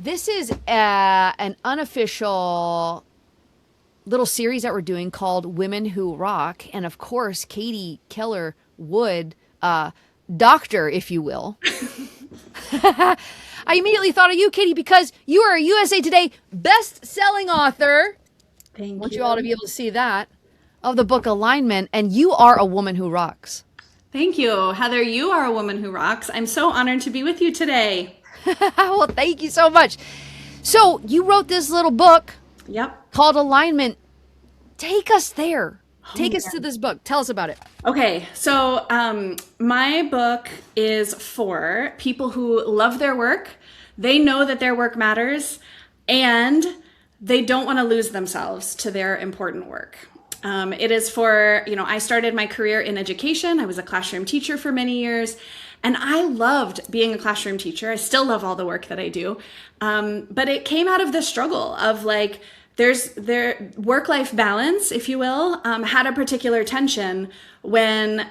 this is an unofficial little series that we're doing called Women Who Rock. And of course, Katie Keller Wood, doctor, if you will. I immediately thought of you, Katie, because you are a USA Today best-selling author. Thank you. I want you all to be able to see that, of the book Alignment, and you are a woman who rocks. Thank you. Heather, you are a woman who rocks. I'm so honored to be with you today. Well, thank you so much. So you wrote this little book called Alignment. Take us there. Take us to this book. Tell us about it. Okay, so my book is for people who love their work, they know that their work matters, and they don't want to lose themselves to their important work. It is for, I started my career in education. I was a classroom teacher for many years, and I loved being a classroom teacher. I still love all the work that I do, but it came out of the struggle of their work-life balance, if you will, had a particular tension when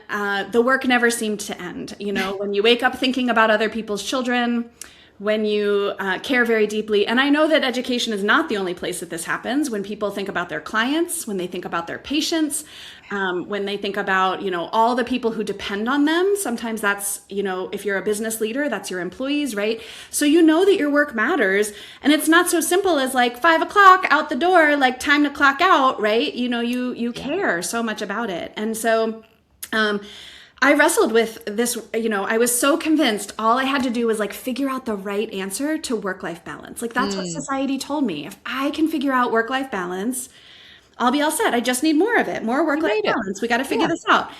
the work never seemed to end. When you wake up thinking about other people's children, when you care very deeply. And I know that education is not the only place that this happens. When people think about their clients, when they think about their patients, when they think about, all the people who depend on them. Sometimes that's, if you're a business leader, that's your employees, right? So you know that your work matters. And it's not so simple as 5 o'clock out the door, time to clock out, right? You care so much about it. And so, I wrestled with this, I was so convinced all I had to do was figure out the right answer to work-life balance. That's what society told me. If I can figure out work-life balance, I'll be all set. I just need more of it, more work-life balance. We got to figure this out.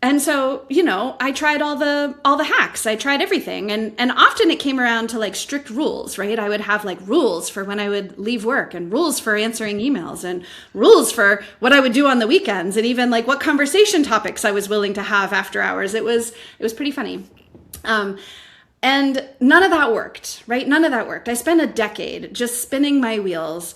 And so, I tried all the hacks. I tried everything. And often it came around to strict rules, right? I would have rules for when I would leave work, and rules for answering emails, and rules for what I would do on the weekends, and even what conversation topics I was willing to have after hours. It was pretty funny. And none of that worked, right? None of that worked. I spent a decade just spinning my wheels,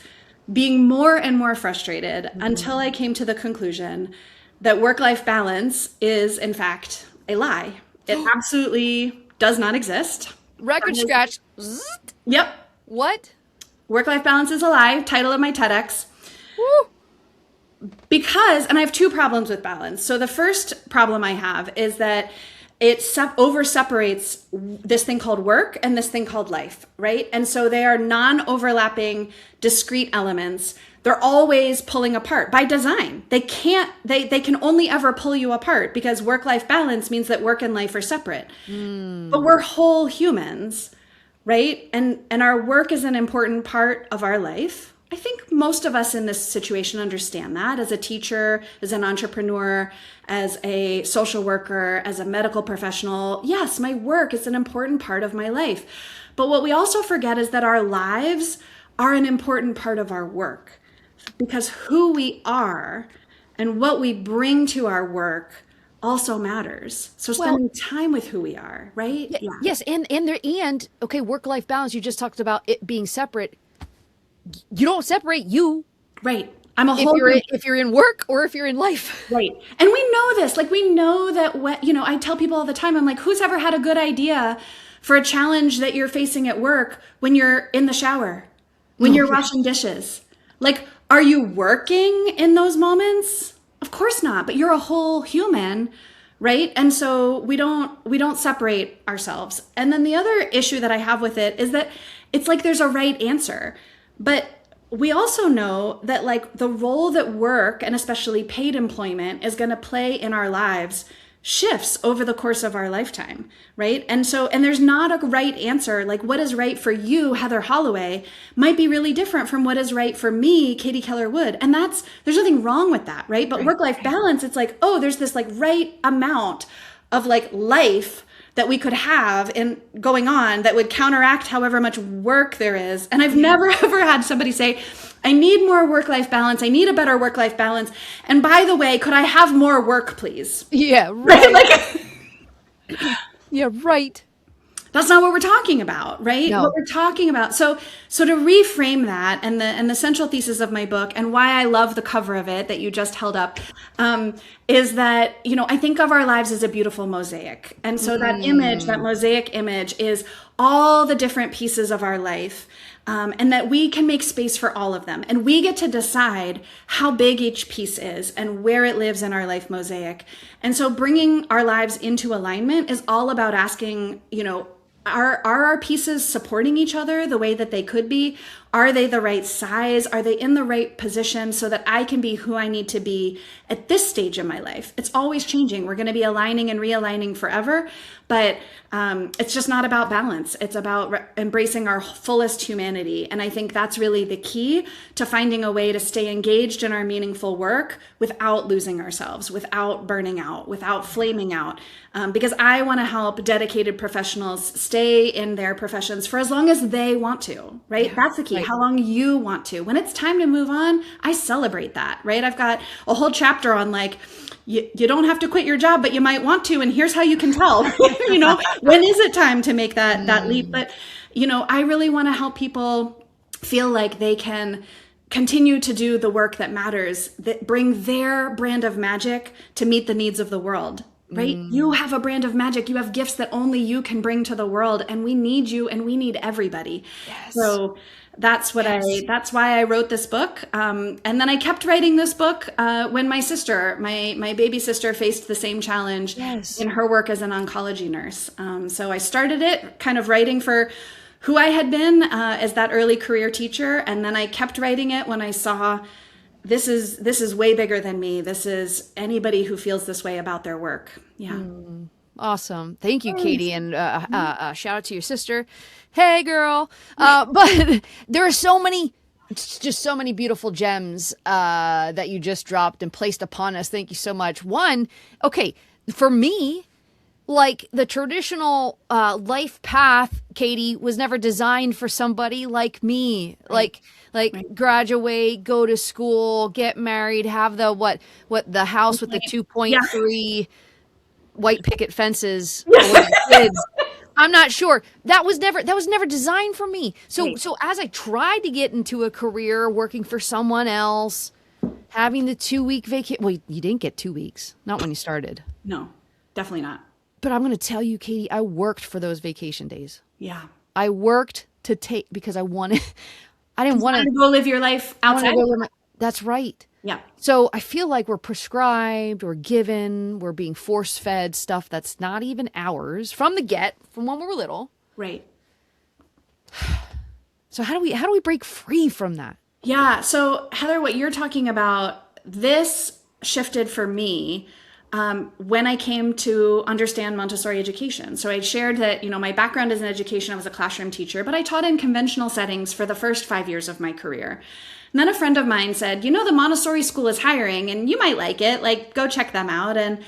being more and more frustrated until I came to the conclusion that work-life balance is, in fact, a lie. It absolutely does not exist. Record scratch. Yep. What? Work-life balance is a lie. Title of my TEDx. Woo. Because, and I have two problems with balance. So the first problem I have is that it over-separates this thing called work and this thing called life, right? And so they are non-overlapping, discrete elements. They're always pulling apart by design. They can only ever pull you apart because work-life balance means that work and life are separate. But we're whole humans, right? And our work is an important part of our life. I think most of us in this situation understand that. As a teacher, as an entrepreneur, as a social worker, as a medical professional, yes, my work is an important part of my life. But what we also forget is that our lives are an important part of our work. Because who we are and what we bring to our work also matters. So spending time with who we are, right? Yeah. Yes, and okay, work-life balance, you just talked about it being separate. You don't separate you. Right. I'm a whole if you're in work or if you're in life. Right. And we know this. We know that I tell people all the time, I'm who's ever had a good idea for a challenge that you're facing at work when you're in the shower, when you're washing dishes? Are you working in those moments? Of course not, but you're a whole human, right? And so we don't separate ourselves. And then the other issue that I have with it is that it's there's a right answer. But we also know that the role that work, and especially paid employment, is going to play in our lives shifts over the course of our lifetime, right? And there's not a right answer. What is right for you, Heather Holloway, might be really different from what is right for me, Katie Keller Wood. And there's nothing wrong with that, right? But work-life balance, it's there's this right amount of life that we could have in going on that would counteract however much work there is. And I've never ever had somebody say, I need more work-life balance. I need a better work-life balance. And by the way, could I have more work, please? Yeah, right. Yeah, right. That's not what we're talking about, right? No. What we're talking about. So to reframe that, and the central thesis of my book, and why I love the cover of it that you just held up, is that, I think of our lives as a beautiful mosaic. And so that image, that mosaic image, is all the different pieces of our life, and that we can make space for all of them. And we get to decide how big each piece is and where it lives in our life mosaic. And so bringing our lives into alignment is all about asking, are our pieces supporting each other the way that they could be? Are they the right size? Are they in the right position so that I can be who I need to be at this stage in my life? It's always changing. We're going to be aligning and realigning forever, but it's just not about balance. It's about embracing our fullest humanity. And I think that's really the key to finding a way to stay engaged in our meaningful work without losing ourselves, without burning out, without flaming out. Because I want to help dedicated professionals stay in their professions for as long as they want to, right? Yeah, that's the key. Right. How long you want to. When it's time to move on, I celebrate that, right? I've got a whole chapter on like, you don't have to quit your job, but you might want to. And here's how you can tell, when is it time to make that leap? But, I really want to help people feel like they can continue to do the work that matters, that bring their brand of magic to meet the needs of the world. Right? You have a brand of magic. You have gifts that only you can bring to the world, and we need you and we need everybody. Yes. So that's why I wrote this book. And then I kept writing this book when my sister, my baby sister, faced the same challenge in her work as an oncology nurse. So I started it kind of writing for who I had been as that early career teacher. And then I kept writing it when I saw this is way bigger than me. This is anybody who feels this way about their work. Yeah. Awesome. Thank you, Katie. And shout out to your sister. Hey, girl. But there are so many beautiful gems that you just dropped and placed upon us. Thank you so much. One, okay, for me, like the traditional life path, Katie, was never designed for somebody like me. Right. Like graduate, go to school, get married, have the the house with the 2.3 white picket fences for the kids. I'm not sure. That was never designed for me. So as I tried to get into a career working for someone else, having the 2-week vacation. Well, you didn't get 2 weeks. Not when you started. No, definitely not. But I'm going to tell you, Katie, I worked for those vacation days. Yeah. I worked to take because I didn't want to go live your life outside. That's right. Yeah. So I feel like we're prescribed, we're given, we're being force-fed stuff that's not even ours from when we were little. Right. So how do we break free from that? Yeah. So Heather, what you're talking about, this shifted for me when I came to understand Montessori education. So I shared that, my background is in education. I was a classroom teacher, but I taught in conventional settings for the first 5 years of my career. And then a friend of mine said, the Montessori school is hiring and you might like it, like go check them out. And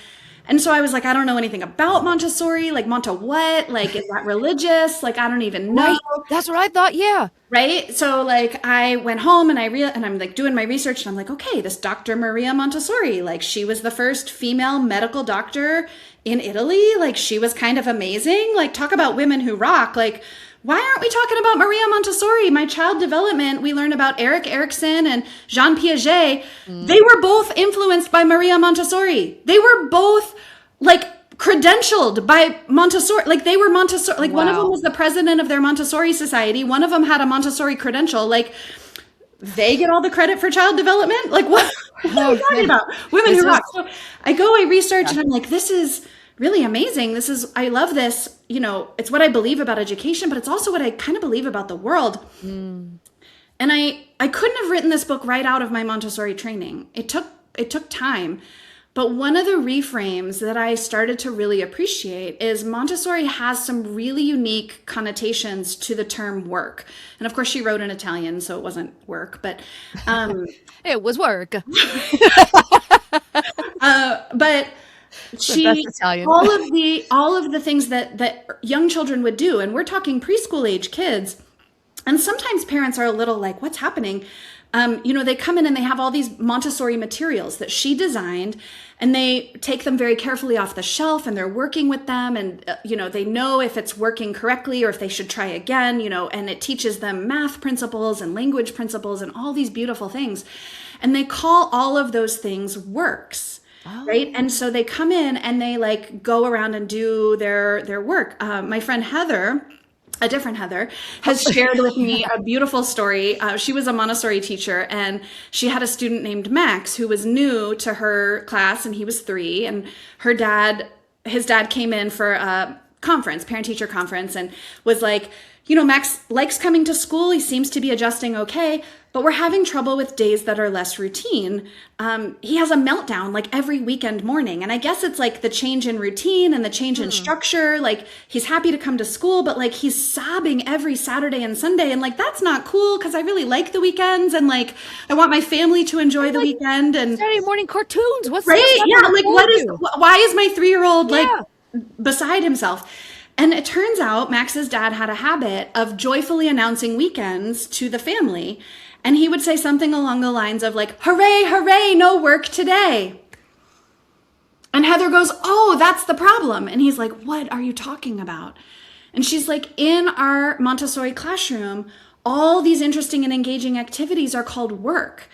so I was like, I don't know anything about Montessori, like Monta what? Like, is that religious? Like, I don't even know. Right. That's what I thought. Yeah. Right. So like I went home and I'm like doing my research and I'm like, okay, this Dr. Maria Montessori, like she was the first female medical doctor in Italy. Like she was kind of amazing. Like talk about women who rock. Like, why aren't we talking about Maria Montessori? My child development, we learned about Erik Erikson and Jean Piaget. They were both influenced by Maria Montessori. They were both like credentialed by Montessori. Like they were Montessori. Like one of them was the president of their Montessori society. One of them had a Montessori credential. Like they get all the credit for child development. Like what are you talking about? Women who rock. So I research and I'm like, this is really amazing. I love this. It's what I believe about education, but it's also what I kind of believe about the world. And I couldn't have written this book right out of my Montessori training. It took time. But one of the reframes that I started to really appreciate is Montessori has some really unique connotations to the term work. And of course she wrote in Italian, so it wasn't work, but it was work. But all of the things that young children would do, and we're talking preschool age kids, and sometimes parents are a little like, what's happening? They come in and they have all these Montessori materials that she designed, and they take them very carefully off the shelf and they're working with them, and they know if it's working correctly or if they should try again, and it teaches them math principles and language principles and all these beautiful things, and they call all of those things works. Oh. Right. And so they come in and they like go around and do their work. My friend Heather a different Heather, has shared with me a beautiful story. She was a Montessori teacher, and she had a student named Max who was new to her class, and he was 3. And his dad came in for a conference, parent teacher conference, and was like, Max likes coming to school. He seems to be adjusting okay, but we're having trouble with days that are less routine. He has a meltdown like every weekend morning. And I guess it's like the change in routine and the change in structure. Like he's happy to come to school, but like he's sobbing every Saturday and Sunday. And like, that's not cool because I really like the weekends. And like, I want my family to enjoy the weekend. And Saturday morning cartoons. What's right? Yeah. Like why is my 3-year-old Yeah. like beside himself? And it turns out Max's dad had a habit of joyfully announcing weekends to the family. And he would say something along the lines of like, hooray, hooray, no work today. And Heather goes, oh, that's the problem. And he's like, what are you talking about? And she's like, in our Montessori classroom, all these interesting and engaging activities are called work.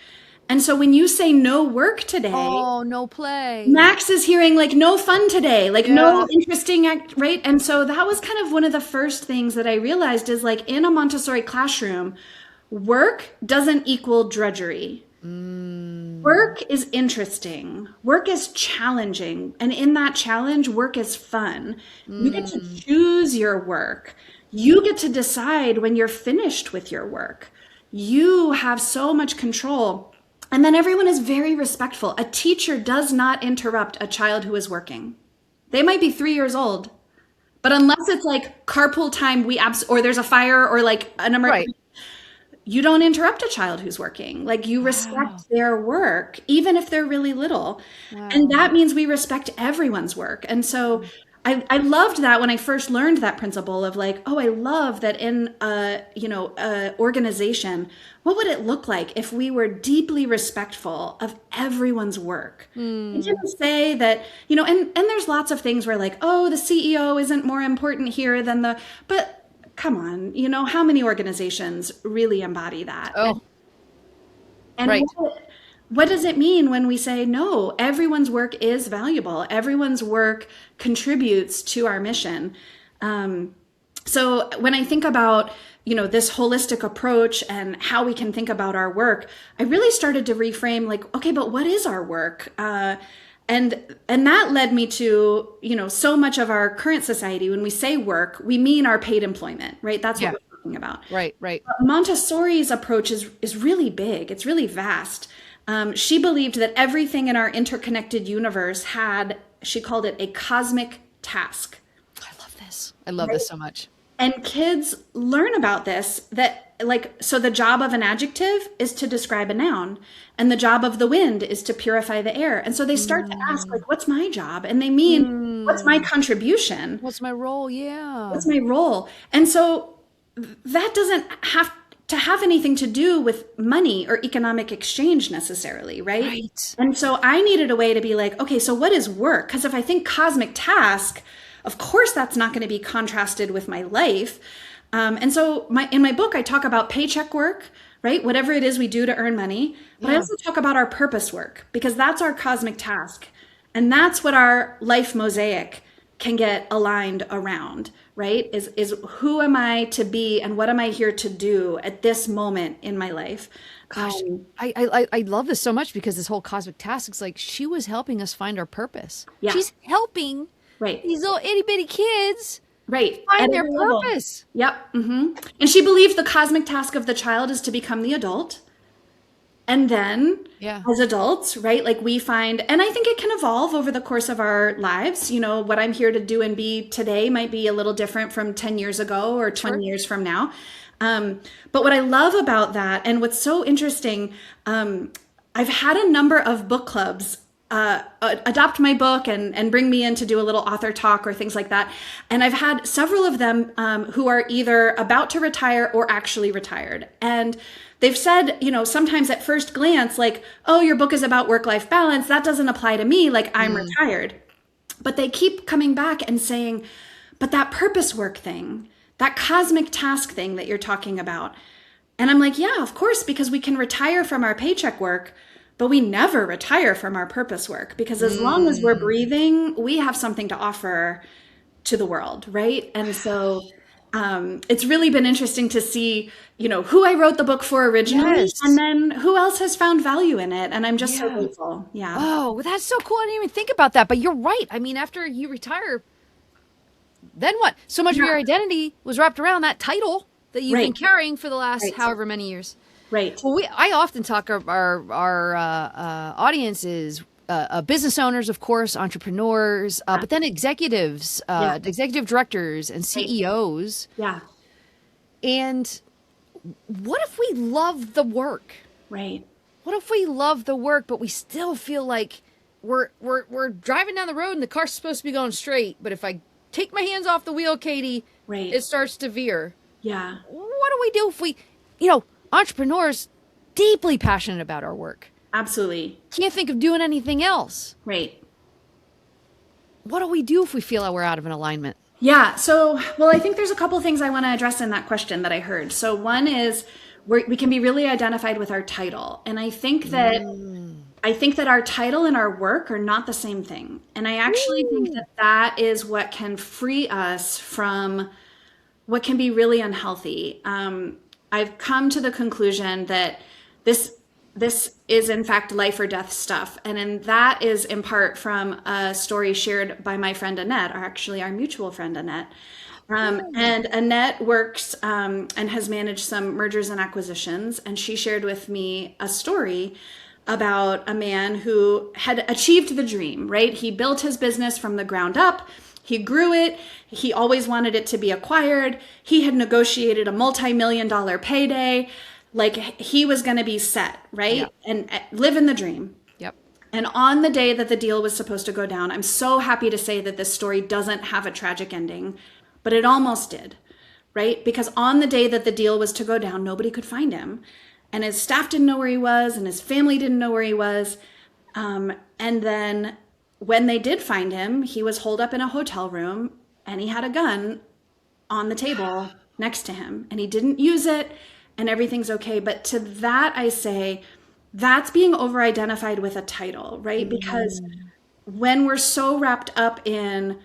And so when you say no work today, Oh, no play. Max is hearing like no fun today, like no interesting right? And so that was kind of one of the first things that I realized is like in a Montessori classroom, work doesn't equal drudgery. Work is interesting. Work is challenging. And in that challenge, work is fun. You get to choose your work. You get to decide when you're finished with your work. You have so much control. And then everyone is very respectful. A teacher does not interrupt a child who is working. They might be 3 years old, but unless it's like carpool time, or there's a fire or like an emergency, you don't interrupt a child who's working. Like you respect their work, even if they're really little. And that means we respect everyone's work. And so I loved that when I first learned that principle of like, oh, I love that in a organization, what would it look like if we were deeply respectful of everyone's work? It didn't say that, and there's lots of things where like, oh, the CEO isn't more important here than but come on, how many organizations really embody that? Oh, And right. what does it mean when we say, no, everyone's work is valuable. Everyone's work contributes to our mission. So when I think about, this holistic approach and how we can think about our work, I really started to reframe like, okay, but what is our work? And that led me to, so much of our current society, when we say work, we mean our paid employment, right? That's what we're talking about. Right. But Montessori's approach is really big. It's really vast. She believed that everything in our interconnected universe she called it a cosmic task. I love this. I love this so much. And kids learn about this, so the job of an adjective is to describe a noun, and the job of the wind is to purify the air. And so they start to ask, like, what's my job? And they mean, what's my contribution? What's my role? Yeah. What's my role? And so that doesn't have to have anything to do with money or economic exchange necessarily, right? Right. And so I needed a way to be like, okay, so what is work? Because if I think cosmic task, of course, that's not going to be contrasted with my life. And so in my book, I talk about paycheck work, right? Whatever it is we do to earn money. But I also talk about our purpose work, because that's our cosmic task. And that's what our life mosaic can get aligned around, right? Is who am I to be and what am I here to do at this moment in my life? Gosh, I love this so much, because this whole cosmic task, it's like she was helping us find our purpose. Yeah. She's helping these little itty bitty kids find their purpose. Yep. And she believed the cosmic task of the child is to become the adult. And then as adults, right, like we find, and I think it can evolve over the course of our lives. What I'm here to do and be today might be a little different from 10 years ago or 20 years from now. But what I love about that, and what's so interesting, I've had a number of book clubs adopt my book and bring me in to do a little author talk or things like that. And I've had several of them who are either about to retire or actually retired. And they've said, sometimes at first glance, like, oh, your book is about work-life balance. That doesn't apply to me. Like, I'm retired. But they keep coming back and saying, but that purpose work thing, that cosmic task thing that you're talking about. And I'm like, yeah, of course, because we can retire from our paycheck work, but we never retire from our purpose work, because as long as we're breathing, we have something to offer to the world, right? And so It's really been interesting to see, who I wrote the book for originally and Yes. then who else has found value in it. And I'm just so Yeah. grateful. Yeah. Oh, well, that's so cool. I didn't even think about that. But you're right. I mean, after you retire, then what? So much of Yeah. your identity was wrapped around that title that you've been Right. carrying for the last Right. however many years. Right. Well, I often talk our audiences, business owners, of course, entrepreneurs, Yeah. but then executives, Yeah. executive directors, and Right. CEOs. Yeah. And what if we love the work? Right. What if we love the work, but we still feel like we're driving down the road and the car's supposed to be going straight, but if I take my hands off the wheel, Katie, Right. it starts to veer. Yeah. What do we do if we, entrepreneurs deeply passionate about our work, Absolutely. can't think of doing anything else? Right. What do we do if we feel that we're out of an alignment? Yeah. So, well, I think there's a couple things I want to address in that question that I heard. So, one is we can be really identified with our title, and I think that our title and our work are not the same thing. And I actually think that that is what can free us from what can be really unhealthy. I've come to the conclusion that this is in fact life or death stuff, and that is in part from a story shared by my friend Annette, or actually our mutual friend Annette. And Annette works and has managed some mergers and acquisitions, and she shared with me a story about a man who had achieved the dream, right? He built his business from the ground up. He grew it. He always wanted it to be acquired. He had negotiated a multi-million-dollar payday. Like he was going to be set, right? Yep. And live in the dream. Yep. And on the day that the deal was supposed to go down, I'm so happy to say that this story doesn't have a tragic ending, but it almost did, right? Because on the day that the deal was to go down, nobody could find him. And his staff didn't know where he was, and his family didn't know where he was. And then when they did find him, he was holed up in a hotel room, and he had a gun on the table next to him, and he didn't use it, and everything's okay. But to that, I say, that's being over-identified with a title, right? Because when we're so wrapped up in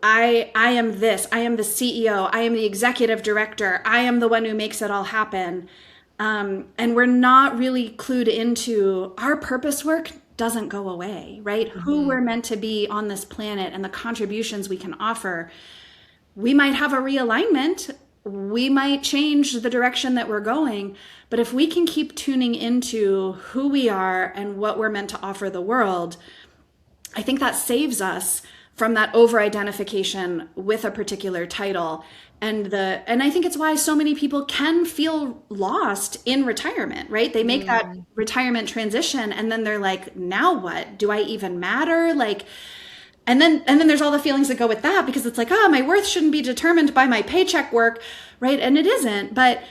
I am this, I am the CEO, I am the executive director, I am the one who makes it all happen. And we're not really clued into our purpose work doesn't go away, right? Who we're meant to be on this planet and the contributions we can offer. We might have a realignment. We might change the direction that we're going. But if we can keep tuning into who we are and what we're meant to offer the world, I think that saves us from that over-identification with a particular title. And I think it's why so many people can feel lost in retirement, right? They make that retirement transition and then they're like, now what? Do I even matter? And then there's all the feelings that go with that, because it's like, my worth shouldn't be determined by my paycheck work, right? And it isn't, but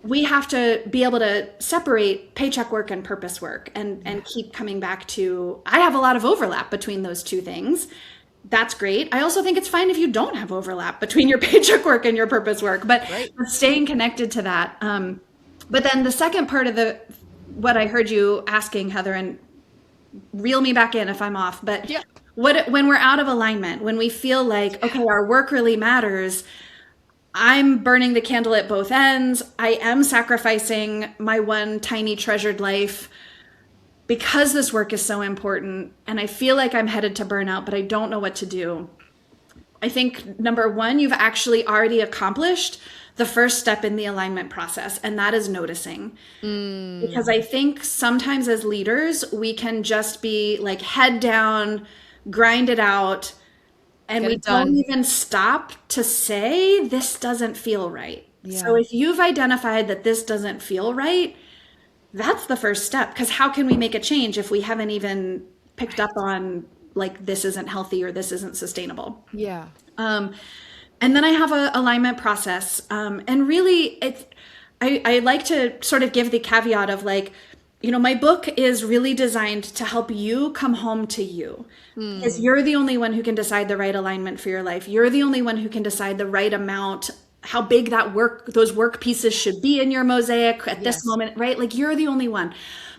we have to be able to separate paycheck work and purpose work and keep coming back to, I have a lot of overlap between those two things. That's great. I also think it's fine if you don't have overlap between your paycheck work and your purpose work, but staying connected to that. But then the second part of what I heard you asking, Heather, and reel me back in if I'm off, but Yeah. when we're out of alignment, when we feel like, okay, our work really matters, I'm burning the candle at both ends, I am sacrificing my one tiny treasured life because this work is so important, and I feel like I'm headed to burnout, but I don't know what to do. I think number one, you've actually already accomplished the first step in the alignment process, and that is noticing. Because I think sometimes as leaders, we can just be like head down, grind it out, and Get we it done. don't even stop to say, this doesn't feel right. Yeah. So if you've identified that this doesn't feel right, that's the first step. Because how can we make a change if we haven't even picked up on like this isn't healthy or this isn't sustainable? Yeah. And then I have a alignment process. And really, I like to sort of give the caveat of like, my book is really designed to help you come home to you. Because you're the only one who can decide the right alignment for your life. You're the only one who can decide the right amount, how big those work pieces should be in your mosaic at this moment, right? Like you're the only one.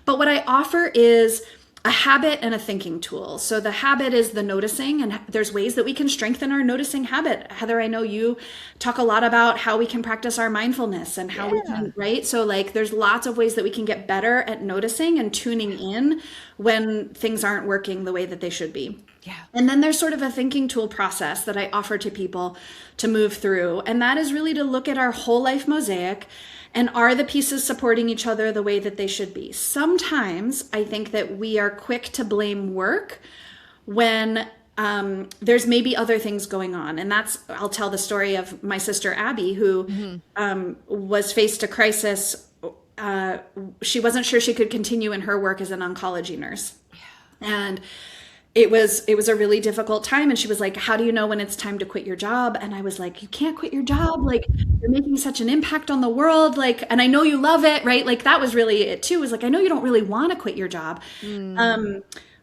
But what I offer is a habit and a thinking tool. So the habit is the noticing, and there's ways that we can strengthen our noticing habit. Heather, I know you talk a lot about how we can practice our mindfulness and how we Yeah. can, right? So like there's lots of ways that we can get better at noticing and tuning in when things aren't working the way that they should be. Yeah. And then there's sort of a thinking tool process that I offer to people to move through. And that is really to look at our whole life mosaic, and are the pieces supporting each other the way that they should be? Sometimes I think that we are quick to blame work when there's maybe other things going on. And that's, I'll tell the story of my sister Abby, who was faced a crisis. She wasn't sure she could continue in her work as an oncology nurse. And it was a really difficult time. And she was like, how do you know when it's time to quit your job? And I was like, you can't quit your job. Like, you're making such an impact on the world. Like, and I know you love it, right? Like, that was really it too, was like, I know you don't really want to quit your job.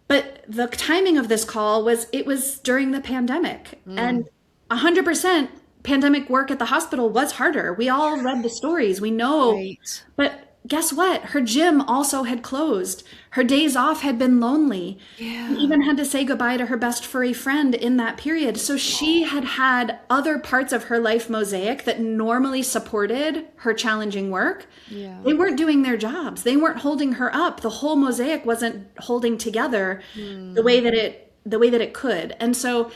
But the timing of this call was, it was during the pandemic, and 100% pandemic work at the hospital was harder. We all read the stories, we know, Right. but guess what? Her gym also had closed. Her days off had been lonely. Yeah. She even had to say goodbye to her best furry friend in that period. So she had other parts of her life mosaic that normally supported her challenging work. Yeah. They weren't doing their jobs. They weren't holding her up. The whole mosaic wasn't holding together the way that it could. And so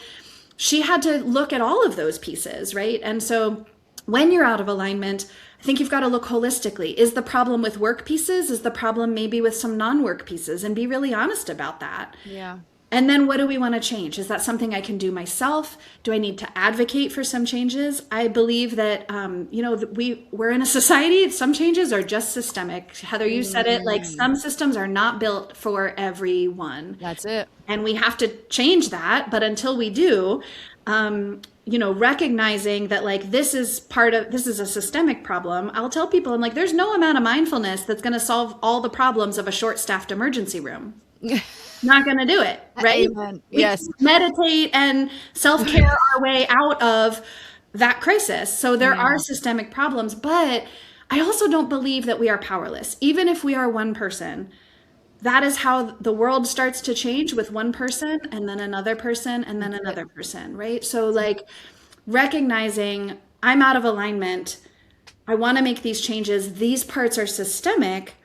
she had to look at all of those pieces, right? And so when you're out of alignment, I think you've got to look holistically. Is the problem with work pieces? Is the problem maybe with some non-work pieces? And be really honest about that. Yeah. And then what do we want to change? Is that something I can do myself? Do I need to advocate for some changes? I believe that, we're in a society, some changes are just systemic. Heather, you said it, like some systems are not built for everyone. That's it. And we have to change that. But until we do, recognizing that like this is a systemic problem, I'll tell people, I'm like, there's no amount of mindfulness that's going to solve all the problems of a short-staffed emergency room. Not going to do it, right? Amen. We Yes. meditate and self-care our way out of that crisis. So there are systemic problems, but I also don't believe that we are powerless. Even if we are one person, that is how the world starts to change, with one person and then another person and then another person, right? So like recognizing I'm out of alignment, I want to make these changes, these parts are systemic.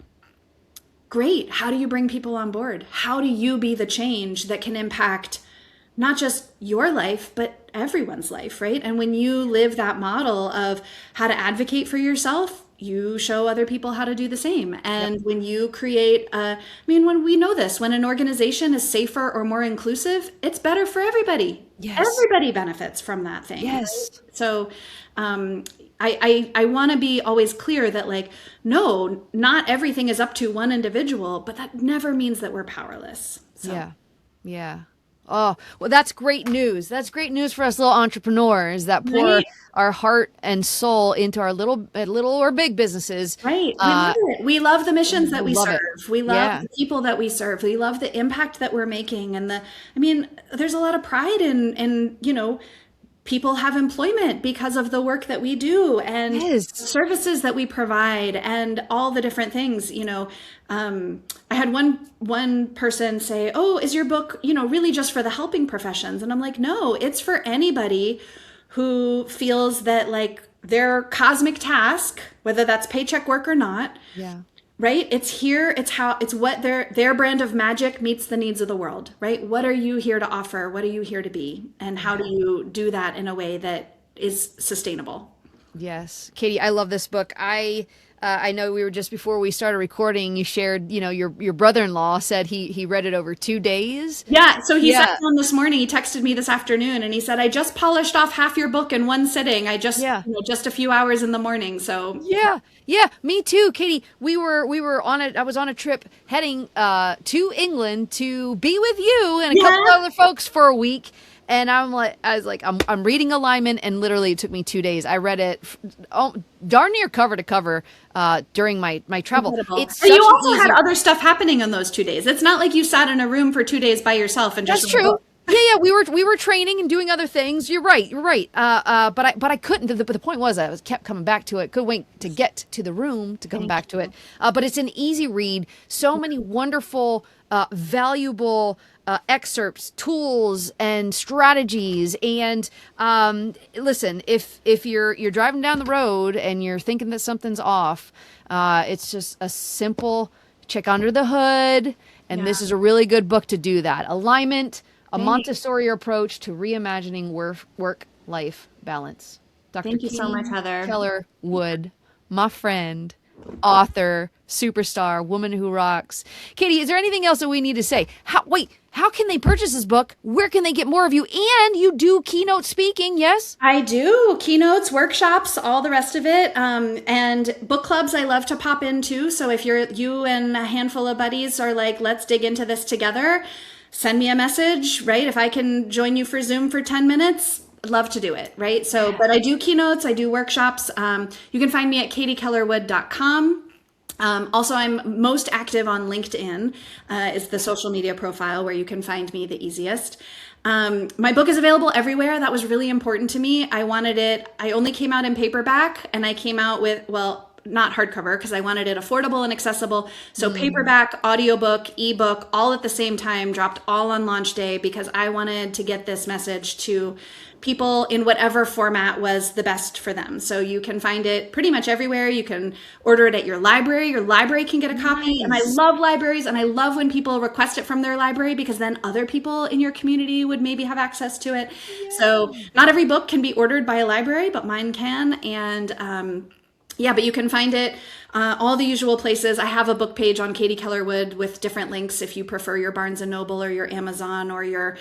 Great. How do you bring people on board? How do you be the change that can impact not just your life, but everyone's life, right? And when you live that model of how to advocate for yourself, you show other people how to do the same. And when you create when we know this, when an organization is safer or more inclusive, it's better for everybody. Yes. Everybody benefits from that thing. Yes. Right? So I want to be always clear that like, no, not everything is up to one individual, but that never means that we're powerless. So. Yeah. Yeah. Oh, well, that's great news. That's great news for us little entrepreneurs that pour Right. our heart and soul into our little or big businesses. Right. We love it. We love the missions that we love it. serve. We love the people that we serve. We love the impact that we're making. And there's a lot of pride in people have employment because of the work that we do and Yes. services that we provide and all the different things. I had one person say, "Oh, is your book, really just for the helping professions?" And I'm like, "No, it's for anybody who feels that like their cosmic task, whether that's paycheck work or not, Yeah. right? It's here. It's what their brand of magic meets the needs of the world, right? What are you here to offer? What are you here to be? And how do you do that in a way that is sustainable?" Yes. Katie, I love this book. I know we were just before we started recording, you shared, your brother-in-law said he read it over 2 days. Yeah. So he sat down this morning. He texted me this afternoon and he said, "I just polished off half your book in one sitting. I just, just a few hours in the morning." So Yeah. Yeah. Me too, Katie. We were on it. I was on a trip heading to England to be with you and a couple other folks for a week. And I'm reading Alignment, and literally it took me 2 days. I read it darn near cover to cover during my travel. incredible. It's But such you an also easy. had other stuff happening on those 2 days. It's not like you sat in a room for 2 days by yourself and just That's true. Yeah, we were training and doing other things. You're right. But I couldn't. The point was I was kept coming back to it. Couldn't wait to get to the room to come back to it. But it's an easy read. So many wonderful, valuable excerpts, tools, and strategies. And listen, if you're driving down the road and you're thinking that something's off, it's just a simple check under the hood. And this is a really good book to do that. Alignment. A Montessori approach to reimagining work-life balance. Dr. Thank you so much, Heather. Keller Wood, my friend, author, superstar, woman who rocks. Katie, is there anything else that we need to say? How can they purchase this book? Where can they get more of you? And you do keynote speaking, yes? I do. Keynotes, workshops, all the rest of it. And book clubs I love to pop into. So if you and a handful of buddies are like, let's dig into this together, send me a message, right? If I can join you for Zoom for 10 minutes, I'd love to do it, right? So, but I do keynotes, I do workshops. You can find me at katiekellerwood.com. Also, I'm most active on LinkedIn, is the social media profile where you can find me the easiest. My book is available everywhere. That was really important to me. I only came out in paperback, and I came out with, not hardcover, because I wanted it affordable and accessible. So paperback, audiobook, ebook, all at the same time, dropped all on launch day, because I wanted to get this message to people in whatever format was the best for them. So you can find it pretty much everywhere. You can order it at your library. Your library can get a copy. And I love libraries, and I love when people request it from their library, because then other people in your community would maybe have access to it. So not every book can be ordered by a library, but mine can. And but you can find it all the usual places. I have a book page on Katie Keller Wood with different links if you prefer your Barnes & Noble or your Amazon or your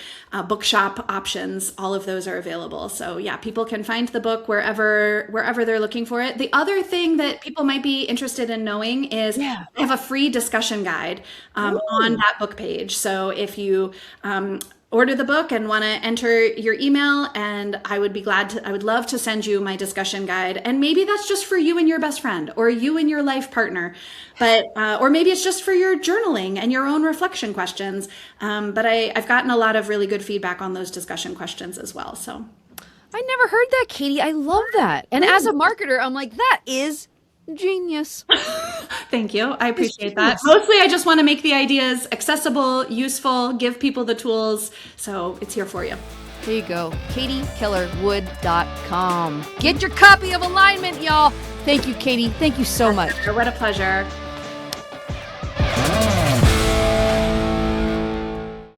bookshop options. All of those are available. So yeah, people can find the book wherever they're looking for it. The other thing that people might be interested in knowing is I have a free discussion guide on that book page. So if you order the book and want to enter your email, and I would love to send you my discussion guide. And maybe that's just for you and your best friend, or you and your life partner, but or maybe it's just for your journaling and your own reflection questions. But I've gotten a lot of really good feedback on those discussion questions as well. So I never heard that, Katie. I love that. And as a marketer, I'm like, that is genius. Thank you. I appreciate that. Mostly, I just want to make the ideas accessible, useful, give people the tools. So it's here for you. There you go. katiekellerwood.com. Get your copy of Alignment, y'all. Thank you, Katie. Thank you so much. What a pleasure.